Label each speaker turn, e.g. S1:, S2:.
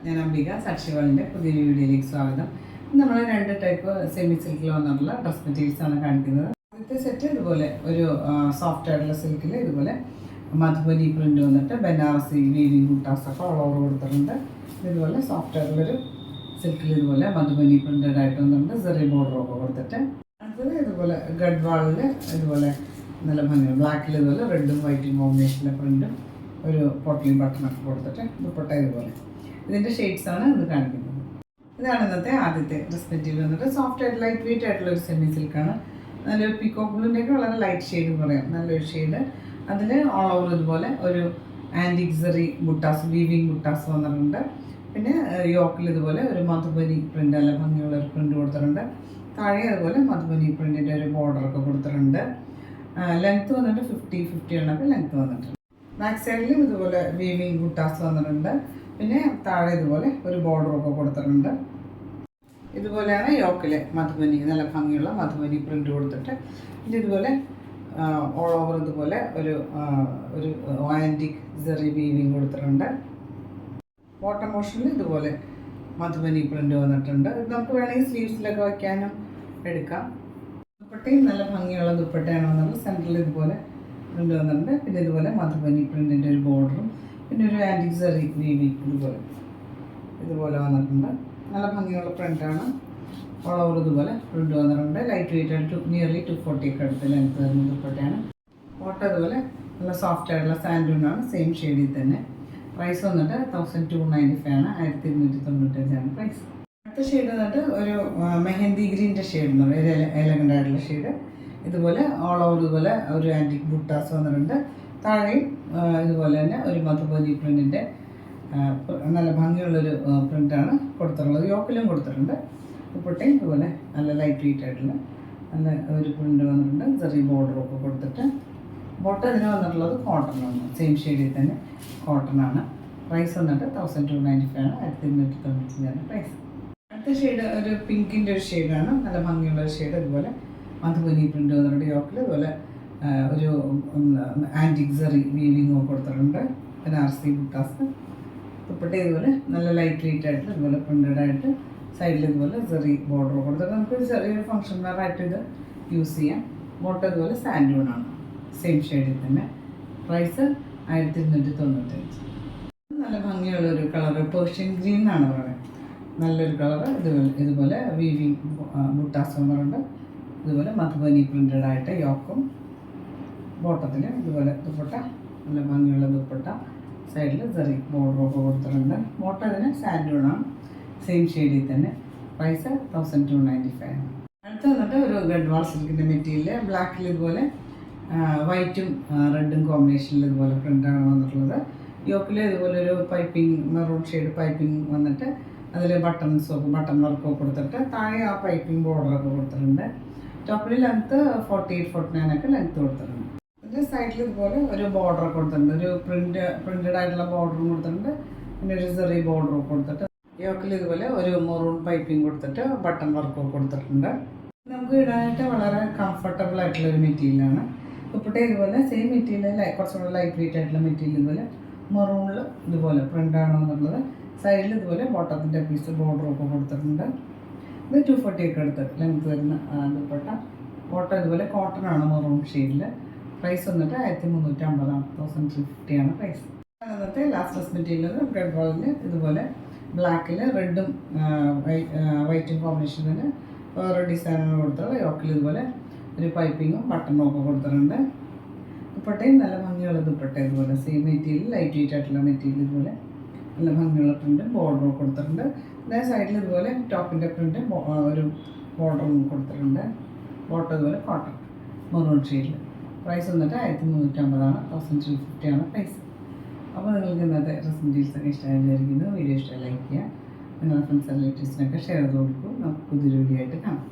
S1: ഞാൻ അംബിക സാക്ഷിവാളിൻ്റെ പുതിയൊരു വീഡിയോയിലേക്ക് സ്വാഗതം. നമ്മൾ 2 ടൈപ്പ് സെമി സിൽക്കിൽ വന്നിട്ടുള്ള ഡ്രസ് മെറ്റീരിയൽസ് ആണ് കാണിക്കുന്നത്. ആദ്യത്തെ സെറ്റ് ഇതുപോലെ ഒരു സോഫ്റ്റ് ആയിട്ടുള്ള സിൽക്കിൽ ഇതുപോലെ മധുബനി പ്രിന്റ് വന്നിട്ട് ബനാറസി വീവിങ് ബൂട്ടാസൊക്കെ ഓൾ ഓവർ കൊടുത്തിട്ടുണ്ട്. ഇതുപോലെ സോഫ്റ്റ് ആയിട്ടുള്ളൊരു സിൽക്കിൽ ഇതുപോലെ മധുബനി പ്രിന്റഡ് ആയിട്ട് വന്നിട്ടുണ്ട്. സെറി ബോർഡറൊക്കെ കൊടുത്തിട്ട് അടുത്തത് ഇതുപോലെ ഗഡ്വാളിൽ ഇതുപോലെ നല്ല ഭംഗി ബ്ലാക്കിൽ ഇതുപോലെ റെഡും വൈറ്റും കോമ്പിനേഷനിലെ പ്രിന്റും ഒരു പൊട്ടലി ബട്ടണൊക്കെ കൊടുത്തിട്ട് ദുപ്പട്ട ഇതുപോലെ ഇതിൻ്റെ ഷെയ്ഡ്സാണ് ഇന്ന് കാണിക്കുന്നത്. ഇതാണ് ഇന്നത്തെ ആദ്യത്തെ ഡ്രസ് മെറ്റീരിയൽ വന്നിട്ട് സോഫ്റ്റ് ആയിട്ട് ലൈറ്റ് വെയിറ്റ് ആയിട്ടുള്ള ഒരു സെമി സിൽക്കാണ്. നല്ലൊരു പീക്കോക്ക് ബ്ലൂവിൻ്റെയൊക്കെ വളരെ ലൈറ്റ് ഷെയ്ഡ് എന്ന് പറയാം, നല്ലൊരു ഷെയ്ഡ്. അതിൽ ഓൾ ഓവർ ഇതുപോലെ ഒരു ആൻറ്റിക് സെറി ബുട്ടാസ് വീവിങ് ബുട്ടാസ് വന്നിട്ടുണ്ട്. പിന്നെ യോക്കിൽ ഇതുപോലെ ഒരു മധുബനി പ്രിൻ്റ് നല്ല ഭംഗിയുള്ള ഒരു പ്രിൻ്റ് കൊടുത്തിട്ടുണ്ട്. താഴെ അതുപോലെ മധുബനി പ്രിൻറ്റിൻ്റെ ഒരു ബോർഡറൊക്കെ കൊടുത്തിട്ടുണ്ട്. ലെങ്ത്ത് വന്നിട്ട് 50 എണ്ണൊക്കെ ലെങ്ത്ത് വന്നിട്ടുണ്ട്. ബാക്ക് സൈഡിലും ഇതുപോലെ വീവിങ് ബുട്ടാസ് വന്നിട്ടുണ്ട്. പിന്നെ താഴെ ഇതുപോലെ ഒരു ബോർഡറൊക്കെ കൊടുത്തിട്ടുണ്ട്. ഇതുപോലെയാണ് യോക്കിലെ മധുബനി നല്ല ഭംഗിയുള്ള മധുബനി പ്രിൻ്റ് കൊടുത്തിട്ട് പിന്നെ ഇതുപോലെ ഓൾ ഓവർ ഇതുപോലെ ഒരു ആൻറ്റിക് സെറി വീവിങ് കൊടുത്തിട്ടുണ്ട്. ബോട്ടം പോർഷനിൽ ഇതുപോലെ മധുബനി പ്രിൻ്റ് വന്നിട്ടുണ്ട്. ഇത് നമുക്ക് വേണമെങ്കിൽ സ്ലീവ്സിലൊക്കെ വയ്ക്കാനും എടുക്കാം. ദുപ്പട്ടയും നല്ല ഭംഗിയുള്ള ദുപ്പട്ടയാണ് വന്നത്. സെൻറ്ററിൽ ഇതുപോലെ പ്രിൻ്റ് വന്നിട്ടുണ്ട്. പിന്നെ ഇതുപോലെ മധുബനി പ്രിൻറ്റിൻ്റെ ഒരു ബോർഡറും പിന്നെ ഒരു ആൻറ്റിക് സെറി വീവിങ് ഇതുപോലെ വന്നിട്ടുണ്ട്. നല്ല ഭംഗിയുള്ള പ്രിൻ്റാണ്. ഓൾ ഓവർ ഇതുപോലെ പ്രിൻ്റ് വന്നിട്ടുണ്ട്. ലൈറ്റ് വെയിറ്റ് ആയിട്ട് നിയർലി 240 ഒക്കെ അടുത്ത് ലെങ്ത്ത് വരുന്ന ദുപ്പട്ടയാണ്. ബോട്ടം ഇതുപോലെ നല്ല സോഫ്റ്റ് ആയിട്ടുള്ള സാൻഡൂണാണ്, സെയിം ഷെയ്ഡിൽ തന്നെ. പ്രൈസ് വന്നിട്ട് 1295 ആണ്, 1295 പ്രൈസ്. അടുത്ത ഷെയ്ഡ് വന്നിട്ട് ഒരു മെഹന്തി ഗ്രീൻ്റെ ഷെയ്ഡ് എന്ന് പറയുന്നത് എലഗൻ്റ് ആയിട്ടുള്ള ഷെയ്ഡ്. ഇതുപോലെ ഓൾ ഓവർ ഇതുപോലെ ഒരു ആൻറ്റിക് ബുട്ടാസ് വന്നിട്ടുണ്ട്. താഴെയും ഇതുപോലെ തന്നെ ഒരു മധുബനി പ്രിൻറ്റിൻ്റെ നല്ല ഭംഗിയുള്ളൊരു പ്രിൻ്റാണ് കൊടുത്തിട്ടുള്ളത്. യോക്കിലും കൊടുത്തിട്ടുണ്ട്. ദുപ്പട്ടയും ഇതുപോലെ നല്ല ലൈറ്റ് വെയിറ്റ് ആയിട്ടുള്ള നല്ല ഒരു പ്രിൻ്റ് വന്നിട്ടുണ്ട്. ചെറിയ ബോർഡറൊക്കെ കൊടുത്തിട്ട് ബോട്ടം ഇതിന് വന്നിട്ടുള്ളത് കോട്ടണാണ്, സെയിം ഷെയ്ഡിൽ തന്നെ കോട്ടണാണ്. പ്രൈസ് വന്നിട്ട് 1295 ആണ്, 1295 പ്രൈസ്. അടുത്ത ഷെയ്ഡ് ഒരു പിങ്കിൻ്റെ ഒരു ഷെയ്ഡാണ്, നല്ല ഭംഗിയുള്ള ഒരു ഷെയ്ഡ്. ഇതുപോലെ മധുബനി പ്രിൻ്റ് വന്നിട്ടുണ്ട്. യോക്കിൽ ഇതുപോലെ ഒരു ആൻറ്റിക് സെറി വീവിങ് കൊടുത്തിട്ടുണ്ട്. ബനാറസി ബുട്ടാസ്. ദുപ്പട്ട ഇതുപോലെ നല്ല ലൈറ്റ് വെയിറ്റ് ആയിട്ട് ഇതുപോലെ പ്രിൻ്റഡ് ആയിട്ട് സൈഡിൽ ഇതുപോലെ സെറി ബോർഡർ കൊടുത്തിട്ട് നമുക്ക് ചെറിയൊരു ഫംഗ്ഷൻ വെയറായിട്ട് ഇത് യൂസ് ചെയ്യാം. ബോട്ടം ഇതുപോലെ സാൻഡൂണാണ്, സെയിം ഷെയ്ഡിൽ തന്നെ. പ്രൈസ് 1295. നല്ല ഭംഗിയുള്ളൊരു കളറ് പേർഷ്യൻ ഗ്രീൻ എന്നാണ് പറയുന്നത്. നല്ലൊരു കളറ്. ഇതുപോലെ വീവിങ് ബുട്ടാസ് വന്നിട്ടുണ്ട്. ഇതുപോലെ മധുബനി പ്രിൻ്റഡ് ആയിട്ട് യോക്കും ബോട്ടത്തിൽ ഇതുപോലെ ദുപ്പട്ട നല്ല ഭംഗിയുള്ള ദുപ്പട്ട. സൈഡിൽ സെറി ബോർഡറൊക്കെ കൊടുത്തിട്ടുണ്ട്. ബോട്ടം ഇതിന് സാൻഡൂണാണ്, സെയിം ഷെയ്ഡിൽ തന്നെ. പ്രൈസ് 1295. അടുത്ത് വന്നിട്ട് ഒരു ഗഡ്വാൾ സിൽക്കിൻ്റെ മെറ്റീരിയൽ ബ്ലാക്കിൽ ഇതുപോലെ വൈറ്റും റെഡും കോമ്പിനേഷനിൽ ഇതുപോലെ പ്രിൻ്റാണ് വന്നിട്ടുള്ളത്. യോക്കിൽ ഇതുപോലെ ഒരു പൈപ്പിംഗ് മെറൂൺ ഷെയ്ഡ് പൈപ്പിംഗ് വന്നിട്ട് അതിൽ ബട്ടൺ വർക്കൊക്കെ കൊടുത്തിട്ട് താഴെ ആ പൈപ്പിംഗ് ബോർഡറൊക്കെ കൊടുത്തിട്ടുണ്ട്. ടോപ്പിൽ ലെങ്ത്ത് 48-49 ഒക്കെ ലെങ്ത്ത് കൊടുത്തിട്ടുണ്ട്. അതിൻ്റെ സൈഡിൽ ഇതുപോലെ ഒരു ബോർഡർ കൊടുത്തിട്ടുണ്ട്, ഒരു പ്രിൻ്റഡ് ആയിട്ടുള്ള ബോർഡറും കൊടുത്തിട്ടുണ്ട്. പിന്നെ ഒരു ചെറിയ ബോർഡറും കൊടുത്തിട്ട് യോക്കിൽ ഇതുപോലെ ഒരു മെറൂൺ പൈപ്പിംഗ് കൊടുത്തിട്ട് ബട്ടൺ വർക്കൊക്കെ കൊടുത്തിട്ടുണ്ട്. നമുക്ക് ഇടാനായിട്ട് വളരെ കംഫർട്ടബിൾ ആയിട്ടുള്ള ഒരു മെറ്റീരിയലാണ്. ദുപ്പട്ട ഇതുപോലെ സെയിം മെറ്റീരിയൽ കുറച്ചുകൂടെ ലൈറ്റ് വെയിറ്റ് ആയിട്ടുള്ള മെറ്റീരിയൽ ഇതുപോലെ മെറൂണിൽ ഇതുപോലെ പ്രിൻ്റാണ് എന്നുള്ളത്. സൈഡിൽ ഇതുപോലെ ബോട്ടത്തിൻ്റെ പീസ് ബോർഡറൊക്കെ കൊടുത്തിട്ടുണ്ട്. ഇത് 240 ഒക്കെ അടുത്ത് ലെങ്ത്ത് വരുന്ന ദുപ്പട്ട. ബോട്ടം ഇതുപോലെ കോട്ടനാണ് മെറൂൺ ഷെയ്ഡിൽ. പ്രൈസ് വന്നിട്ട് 1350 1350 ആണ് പ്രൈസ്. അന്നത്തെ ലാസ്റ്റ് ഡ്രസ് മെറ്റീരിയൽ ഗഡ്വാളിന് ഇതുപോലെ ബ്ലാക്കിൽ റെഡും വൈറ്റും കോമ്പിനേഷനിൽ വേറെ ഡിസൈനാണ് കൊടുത്തത്. യോക്കിൽ ഇതുപോലെ ഒരു പൈപ്പിങ്ങും ബട്ടണും ഒക്കെ കൊടുത്തിട്ടുണ്ട്. ദുപ്പട്ടയും നല്ല ഭംഗിയുള്ള ദുപ്പട്ട ഇതുപോലെ സെയിം മെറ്റീരിയൽ ലൈറ്റ് വെയിറ്റ് ആയിട്ടുള്ള മെറ്റീരിയൽ ഇതുപോലെ നല്ല ഭംഗിയുള്ള പ്രിൻറ്റും ബോർഡറും കൊടുത്തിട്ടുണ്ട്. അതേ സൈഡിൽ ഇതുപോലെ ടോപ്പിൻ്റെ പ്രിൻറ്റ് ഒരു ബോർഡറും കൊടുത്തിട്ടുണ്ട്. ബോട്ടം ഇതുപോലെ കോട്ടൺ മെറൂൺ ഷെയ്ഡിൽ. പ്രൈസ് വന്നിട്ട് 1350 ആണ്, 1350 ആണ് പ്രൈസ്. അപ്പോൾ നിങ്ങൾക്ക് ഇന്നത്തെ ഡ്രസ് മെറ്റീരിയൽസൊക്കെ ഇഷ്ടമായി വിചാരിക്കുന്നു. വീഡിയോ ഇഷ്ടമായി ലൈക്ക് ചെയ്യുക, നിങ്ങളുടെ ഫ്രണ്ട്സ് റിലേറ്റീവ്സിനൊക്കെ ഷെയർ ചെയ്ത് കൊടുക്കും. നമുക്ക് പുതിയൊരു വീഡിയോ ആയിട്ട് കാണാം.